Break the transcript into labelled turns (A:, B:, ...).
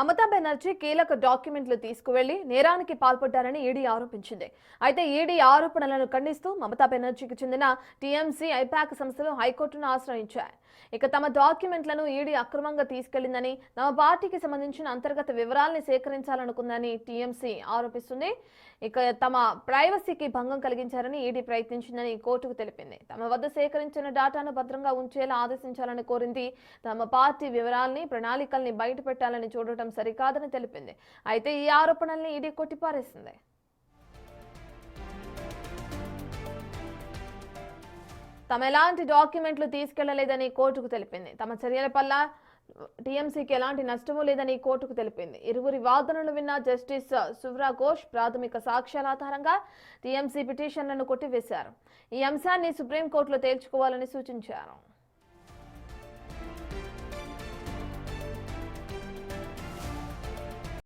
A: మమతా బెనర్జీ కీలక డాక్యుమెంట్లు తీసుకువెళ్లి నేరానికి పాల్పడ్డారని ఈడీ ఆరోపించింది. అయితే ఈడీ ఆరోపణలను ఖండిస్తూ మమతా బెనర్జీకి చెందిన టీఎంసీ ఐపాక్ సంస్థలు హైకోర్టును ఆశ్రయించాయి. ఇక తమ డాక్యుమెంట్లను ఈడీ అక్రమంగా తీసుకెళ్లిందని, తమ పార్టీకి సంబంధించిన అంతర్గత వివరాల్ని సేకరించాలనుకుందని టీఎంసీ ఆరోపిస్తుంది. ఇక తమ ప్రైవసీకి భంగం కలిగించారని ఈడీ ప్రయత్నించిందని కోర్టుకు తెలిపింది. తమ వద్ద సేకరించిన డేటాను భద్రంగా ఉంచేలా ఆదేశించాలని కోరింది. తమ పార్టీ వివరాల్ని, ప్రణాళికల్ని బయటపెట్టాలని చూడటం సరికాదని తెలిపింది. అయితే ఈ ఆరోపణల్ని ఈడీ కొట్టిపారేసింది. తమ ఎలాంటి డాక్యుమెంట్లు తీసుకెళ్లలేదని కోర్టుకు తెలిపింది. తమ చర్యల పట్ల టీఎంసీకి ఎలాంటి నష్టమూ లేదని కోర్టుకు తెలిపింది. ఇరువురి వాదనలు విన్న జస్టిస్ సువ్రా ఘోష్ ప్రాథమిక సాక్ష్యాల ఆధారంగా టీఎంసీ పిటిషన్లను కొట్టివేశారు. ఈ అంశాన్ని సుప్రీంకోర్టులో తేల్చుకోవాలని సూచించారు.